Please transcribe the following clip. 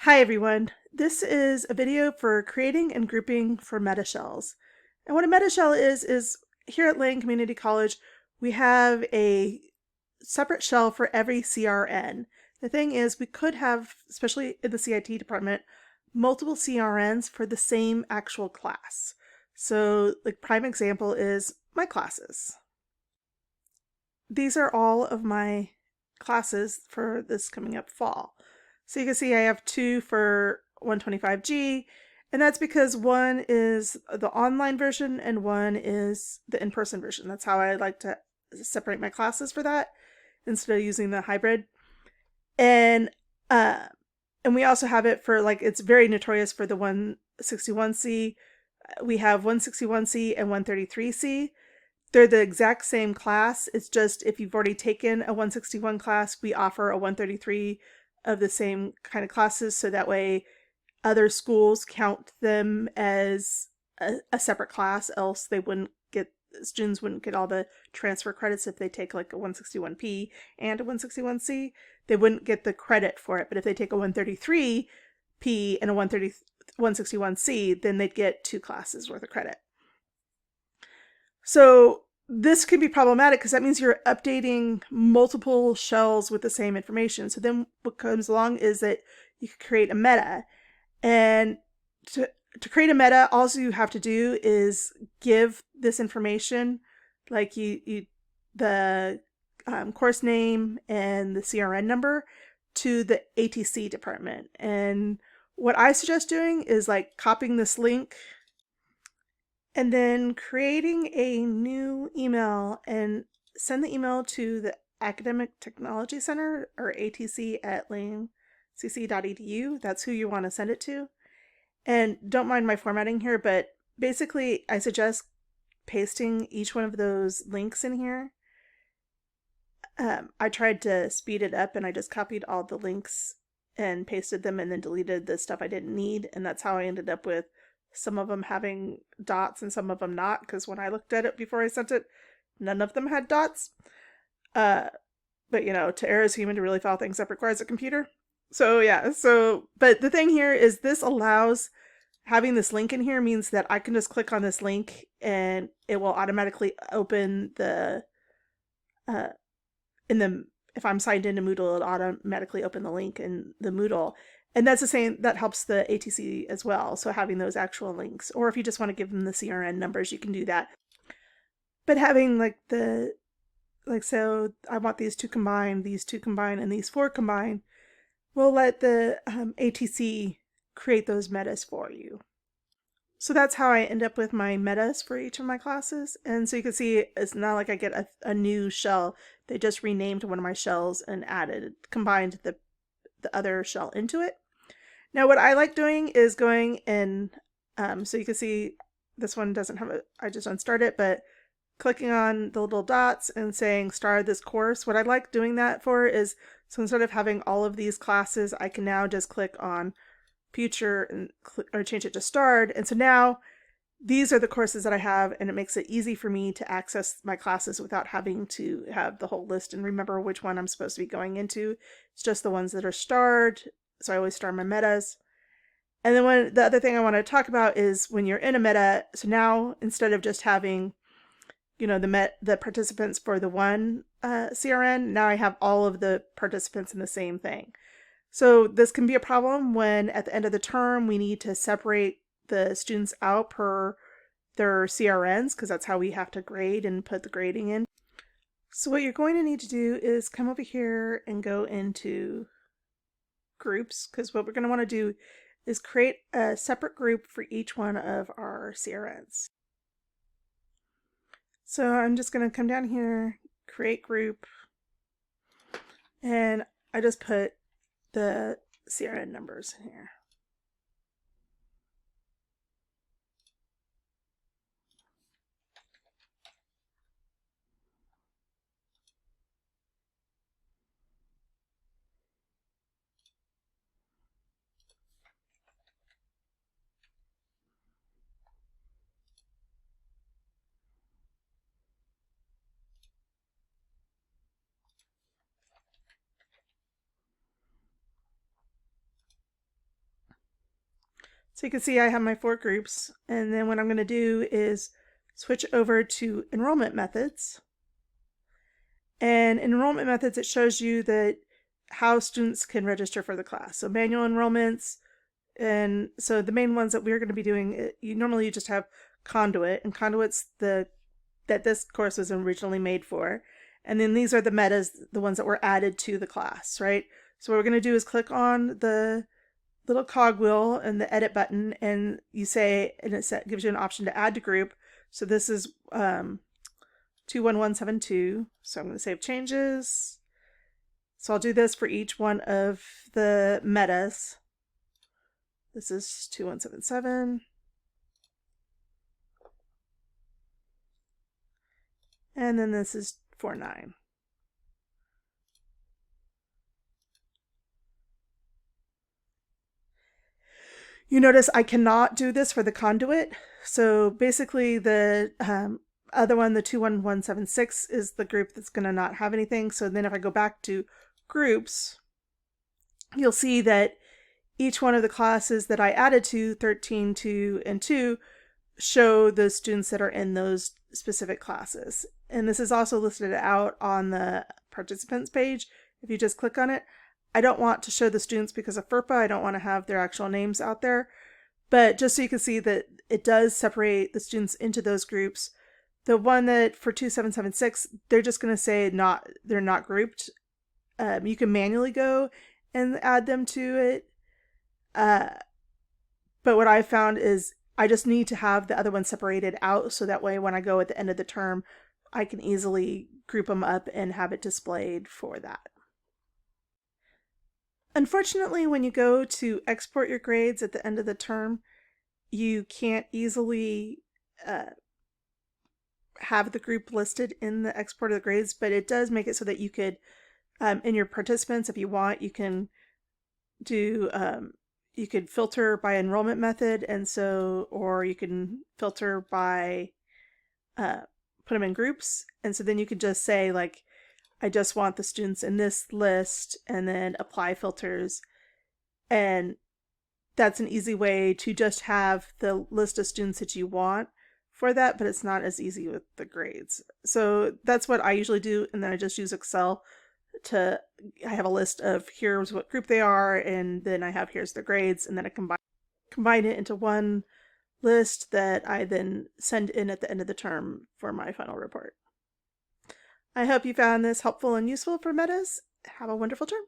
Hi everyone, this is a video for creating and grouping for meta shells. And what a meta shell is here at Lane Community College, we have a separate shell for every CRN. The thing is, we could have, especially in the CIT department, multiple CRNs for the same actual class. So, like, prime example is my classes. These are all of my classes for this coming up fall. So you can see I have two for 125G, and that's because one is the online version and one is the in-person version. That's how I like to separate my classes for that instead of using the hybrid. And we also have it for, like, it's very notorious for the 161C. We have 161C and 133C. They're the exact same class. It's just if you've already taken a 161 class, we offer a 133 of the same kind of classes, so that way other schools count them as a separate class, else students wouldn't get all the transfer credits if they take like a 161P and a 161C. They wouldn't get the credit for it, but if they take a 133P and a 161C, then they'd get two classes worth of credit. So this can be problematic because that means you're updating multiple shells with the same information. So then what comes along is that you can create a meta. And to create a meta, all you have to do is give this information, like the course name and the CRN number, to the ATC department. And what I suggest doing is like copying this link and then creating a new email and send the email to the Academic Technology Center, or ATC, at lanecc.edu. That's who you want to send it to. And don't mind my formatting here, but basically I suggest pasting each one of those links in here. I tried to speed it up and I just copied all the links and pasted them and then deleted the stuff I didn't need, and that's how I ended up with some of them having dots and some of them not, because when I looked at it before I sent it, none of them had dots. But you know, to err is human, to really file things up requires a computer. So yeah, but the thing here is this allows, having this link in here means that I can just click on this link and it will automatically open the, if I'm signed into Moodle, it'll automatically open the link in the Moodle. And that's the same, that helps the ATC as well. So having those actual links, or if you just want to give them the CRN numbers, you can do that. But having so I want these two combined, and these four combined, we'll let the ATC create those metas for you. So that's how I end up with my metas for each of my classes. And so you can see it's not like I get a new shell. They just renamed one of my shells and combined the other shell into it. Now what I like doing is going and, so you can see this one doesn't have I just unstart it, but clicking on the little dots and saying start this course. What I like doing that for is, so instead of having all of these classes, I can now just click on future and or change it to starred. And so now these are the courses that I have, and it makes it easy for me to access my classes without having to have the whole list and remember which one I'm supposed to be going into. It's just the ones that are starred, so I always star my metas. And then the other thing I want to talk about is when you're in a meta, so now instead of just having, you know, the participants for the one CRN, now I have all of the participants in the same thing. So this can be a problem when at the end of the term we need to separate the students out per their CRNs, because that's how we have to grade and put the grading in. So what you're going to need to do is come over here and go into groups, because what we're going to want to do is create a separate group for each one of our CRNs. So I'm just going to come down here, create group, and I just put the CRN numbers in here. So you can see I have my 4 groups, and then what I'm going to do is switch over to enrollment methods. And in enrollment methods, it shows you that how students can register for the class. So manual enrollments, and so the main ones that we're going to be doing, you normally just have conduit, and conduit's that this course was originally made for. And then these are the metas, the ones that were added to the class, right? So what we're going to do is click on the little cogwheel and the edit button, and you say, and it gives you an option to add to group. So this is 21172. So I'm going to save changes. So I'll do this for each one of the metas. This is 2177. And then this is 49. You notice I cannot do this for the conduit. So basically the other one, the 21176, is the group that's going to not have anything. So then if I go back to groups, you'll see that each one of the classes that I added to, 13, 2, and 2, show the students that are in those specific classes. And this is also listed out on the participants page. If you just click on it, I don't want to show the students because of FERPA. I don't want to have their actual names out there. But just so you can see that it does separate the students into those groups. The one that for 2776, they're just going to say they're not grouped. You can manually go and add them to it. But what I found is I just need to have the other one separated out, so that way when I go at the end of the term, I can easily group them up and have it displayed for that. Unfortunately, when you go to export your grades at the end of the term, you can't easily have the group listed in the export of the grades, but it does make it so that you could, in your participants, if you want, you can do, you could filter by enrollment method, and so, or you can filter by, put them in groups, and so then you could just say, like, I just want the students in this list, and then apply filters. And that's an easy way to just have the list of students that you want for that, but it's not as easy with the grades. So that's what I usually do, and then I just use Excel I have a list of here's what group they are, and then I have here's their grades, and then I combine it into one list that I then send in at the end of the term for my final report. I hope you found this helpful and useful for metas. Have a wonderful term.